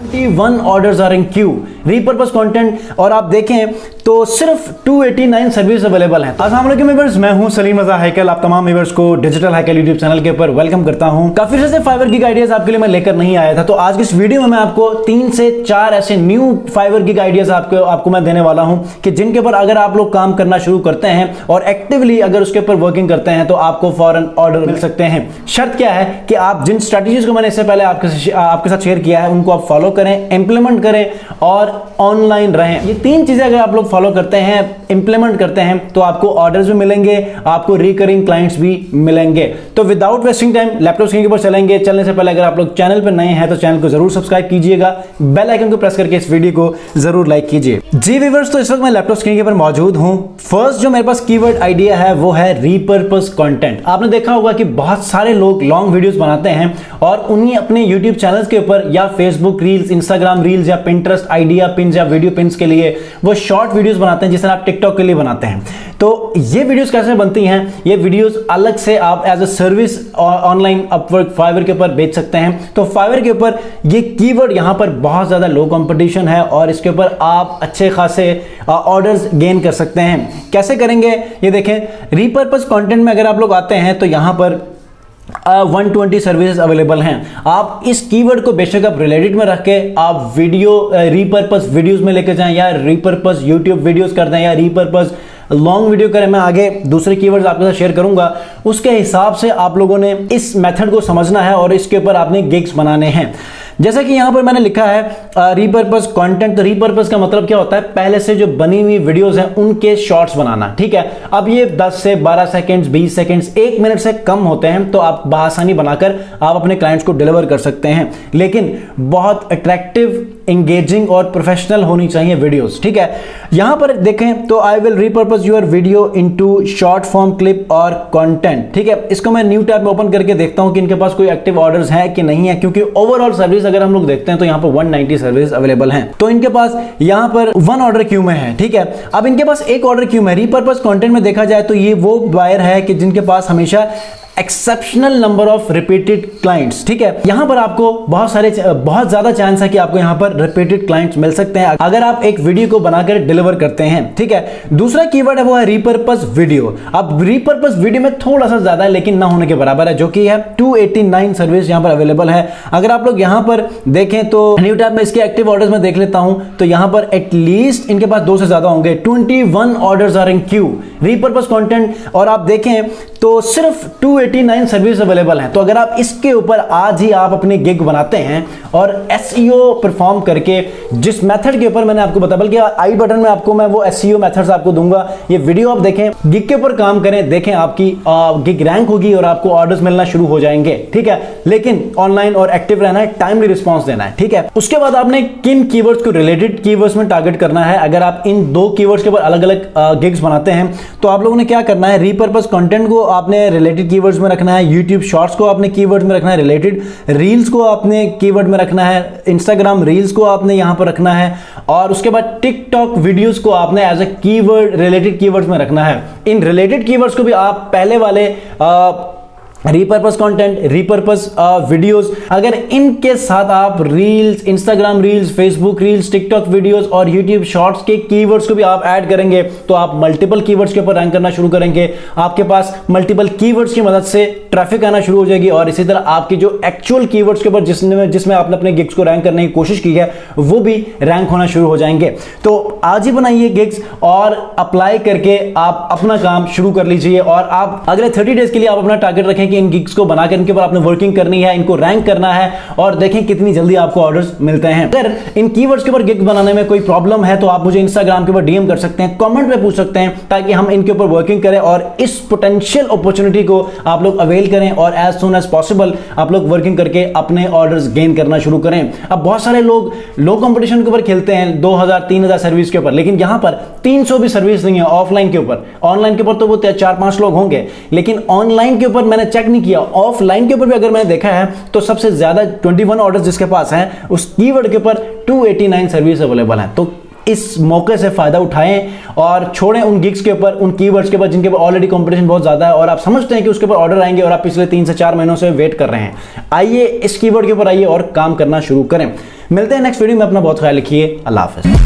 21 orders are in queue, repurpose content, और आप देखें तो सिर्फ 289 सर्विस अवेलेबल हैं। अस्सलाम वालेकुम व्यूअर्स, मैं हूं सलीम रज़ा हैकल। आप तमाम व्यूअर्स को डिजिटल हैकल यूट्यूब चैनल के ऊपर वेलकम करता हूं। काफी से फाइवर गिग आइडियाज आपके लिए मैं लेकर नहीं आया था, तो आज की इस वीडियो में मैं आपको 3 से 4 ऐसे न्यू फाइवर गिग आइडियाज आपको मैं देने वाला हूं कि जिनके ऊपर अगर आप लोग काम करना शुरू करते हैं और एक्टिवली अगर उसके ऊपर वर्किंग करते हैं तो आपको फौरन ऑर्डर मिल सकते हैं। शर्त क्या है कि आप जिन स्ट्रेटजीज को मैंने इससे पहले आपके साथ शेयर किया है उनको आप फॉलो करें, इंप्लीमेंट करें और ऑनलाइन रहें। ये 3 चीजें अगर आप लोग फॉलो करते हैं, इंप्लीमेंट करते हैं, तो आपको ऑर्डर्स भी मिलेंगे, आपको रिकरिंग क्लाइंट्स भी मिलेंगे। तो without wasting time laptop screen के ऊपर चलेंगे। चलने से पहले अगर आप लोग चैनल पर नए हैं तो चैनल को जरूर सब्सक्राइब कीजिएगा, बेल आइकन को प्रेस करके इस वीडियो को जरूर लाइक कीजिए। जी व्यूअर्स, तो इस वक्त मैं लैपटॉप स्क्रीन के ऊपर मौजूद हूं। फर्स्ट जो मेरे पास कीवर्ड आइडिया है वो है रीपर्पस कंटेंट। आपने देखा होगा कि बहुत सारे लोग लॉन्ग वीडियोस बनाते हैं और उन्हीं अपने यूट्यूब चैनल्स के ऊपर या फेसबुक रील्स, इंस्टाग्राम रील्स या पिंटरेस्ट आइडिया पिन्स या वीडियो पिन्स के लिए वो शॉर्ट वीडियोस बनाते हैं, जिस तरह आप टिकटॉक के लिए बनाते हैं। तो ये वीडियोस कैसे बनती हैं? ये वीडियोस अलग से आप as a service online Upwork Fiverr के ऊपर बेच सकते हैं। तो फाइवर के ऊपर ये कीवर्ड यहां पर बहुत ज्यादा लो कंपटीशन है और इसके ऊपर आप अच्छे खासे ऑर्डर्स गेन कर सकते हैं। कैसे करेंगे ये देखें। रीपर्पस कंटेंट में अगर आप लोग आते हैं तो यहां पर 120 सर्विसेज अवेलेबल हैं। आप इस कीवर्ड को बेशक आप रिलेटेड में रख के आप वीडियो रीपर्पस वीडियोस में लेकर जाएं या रीपर्पस यूट्यूब वीडियोस कर दें या रीपर्पस लॉन्ग वीडियो करें। मैं आगे दूसरे कीवर्ड्स आपके साथ शेयर करूंगा, उसके हिसाब से आप लोगों ने इस मेथड को समझना है और इसके ऊपर आपने गिग्स बनाने हैं। जैसा कि यहां पर मैंने लिखा है रीपर्पस कंटेंट। तो रीपर्पस का मतलब क्या होता है? पहले से जो बनी हुई वीडियोस हैं उनके शॉर्ट्स बनाना। ठीक है, अब ये 10 से 12 सेकंड्स, 20 सेकंड्स, 1 मिनट से कम होते हैं तो आप बआसानी बनाकर आप अपने क्लाइंट्स को डिलीवर कर सकते हैं, लेकिन बहुत अट्रैक्टिव, एंगेजिंग और प्रोफेशनल होनी चाहिए वीडियोस। ठीक है, यहां पर देखें तो I will repurpose your video into short form clip और कंटेंट। ठीक है, इसको मैं न्यू टैब में ओपन करके देखता हूं कि इनके पास कोई एक्टिव ऑर्डर्स हैं कि नहीं है, क्योंकि ओवरऑल सर्विस अगर हम लोग देखते हैं तो यहां पर 190 सर्विस अवेलेबल हैं। तो इनके पास यहां पर 1 ऑर्डर क्यू में है। ठीक है, अब इनके पास 1 ऑर्डर क्यू में रीपर्पस कंटेंट में देखा जाए तो ये वो बायर है कि जिनके पास हमेशा exceptional number of repeated clients. ठीक है, यहां पर आपको बहुत ज्यादा चांस है कि आपको यहां पर रिपीटेड क्लाइंट्स मिल सकते हैं अगर आप एक वीडियो को बनाकर डिलीवर करते हैं। ठीक है, दूसरा कीवर्ड है वो है रीपर्पस वीडियो। अब रीपर्पस वीडियो में थोड़ा सा ज्यादा है लेकिन ना होने के बराबर है, जो कि है 289 सर्विस यहां पर अवेलेबल है। अगर आप लोग यहां पर देखें तो न्यू टैब में इसके एक्टिव ऑर्डर्स में देख लेता हूं तो यहां पर एटलीस्ट इनके पास 2 से ज्यादा होंगे। 21 orders are in queue, repurpose content, और आप देखें तो सिर्फ 289 सर्विस अवेलेबल हैं। तो अगर आप इसके ऊपर आज ही आप अपने गिग बनाते हैं और एसईओ परफॉर्म करके, जिस मेथड के ऊपर मैंने आपको बताया, बल्कि आई बटन में आपको मैं वो एसईओ मेथड्स आपको दूंगा, ये वीडियो आप देखें, गिग के ऊपर काम करें, देखें आपकी गिग रैंक होगी और आपको ऑर्डर्स मिलना शुरू हो जाएंगे। ठीक है, लेकिन ऑनलाइन और एक्टिव रहना है, टाइमली रिस्पॉन्स देना है। ठीक है, उसके बाद आपने किन कीवर्ड्स को रिलेटेड कीवर्ड्स में टारगेट करना है। अगर आप इन 2 कीवर्ड्स के ऊपर अलग अलग गिग्स बनाते हैं तो आप लोगों ने क्या करना है, रीपर्पस कंटेंट को आपने रिलेटेड कीवर्ड्स में रखना है, यूट्यूब शॉर्ट्स को आपने कीवर्ड में रखना है, रिलेटेड रील्स को आपने कीवर्ड में रखना है, इंस्टाग्राम रील्स को आपने यहां पर रखना है, और उसके बाद टिकटॉक वीडियोस को आपने as a keyword related keywords में रखना है। इन रिलेटेड कीवर्ड्स को भी आप पहले वाले रीपर्पस कंटेंट, रीपर्पस वीडियोस, अगर इनके साथ आप reels, Instagram reels, Facebook reels, TikTok videos और यूट्यूब शॉर्ट्स के कीवर्ड्स को भी आप ऐड करेंगे तो आप मल्टीपल कीवर्ड्स के ऊपर रैंक करना शुरू करेंगे। आपके पास मल्टीपल कीवर्ड्स की मदद से ट्रैफिक आना शुरू हो जाएगी और इसी तरह आपकी जो एक्चुअल कीवर्ड्स के ऊपर जिसमें आपने अपने गिग्स को रैंक करने की कोशिश की है वो भी रैंक होना शुरू हो जाएंगे। तो आज ही बनाइए गिग्स और अप्लाई करके आप अपना काम शुरू कर लीजिए और आप अगले 30 डेज के लिए आप अपना टारगेट रखें कि इन गिग्स को बनाकर इनके ऊपर आपने वर्किंग करनी है, इनको रैंक करना है और देखें कितनी जल्दी आपको ऑर्डर्स मिलते हैं। अगर इन कीवर्ड्स के ऊपर गिग बनाने में कोई प्रॉब्लम है तो आप मुझे इंस्टाग्राम के ऊपर डीएम कर सकते हैं, कमेंट में पूछ सकते हैं, ताकि हम इनके ऊपर वर्किंग करें और इस पोटेंशियल अपॉर्चुनिटी को आप लोग अवेल करें और एज सून एज पॉसिबल आप लोग वर्किंग करके अपने ऑर्डर्स गेन करना शुरू करें। अब बहुत सारे लोग लो कंपटीशन के ऊपर खेलते हैं 2000-3000 सर्विस के ऊपर, लेकिन यहां पर 300 भी सर्विस नहीं है ऑफलाइन के ऊपर। ऑनलाइन के ऊपर तो वो 4-5 लोग होंगे, लेकिन ऑनलाइन के ऊपर मैंने चेक नहीं किया, ऑफलाइन के ऊपर भी अगर मैंने देखा है तो सबसे ज्यादा 21 ऑर्डर्स जिसके पास हैं उस कीवर्ड के ऊपर 289 सर्विस अवेलेबल है। तो इस मौके से फ़ायदा उठाएं और छोड़ें उन गिग्स के ऊपर, उन कीवर्ड्स के ऊपर जिनके ऊपर ऑलरेडी कंपटीशन बहुत ज़्यादा है और आप समझते हैं कि उसके ऊपर ऑर्डर आएंगे और आप पिछले 3 से 4 महीनों से वेट कर रहे हैं। आइए इस कीवर्ड के ऊपर आइए और काम करना शुरू करें। मिलते हैं नेक्स्ट वीडियो में। अपना बहुत ख्याल रखिए। अल्लाह हाफ़िज़।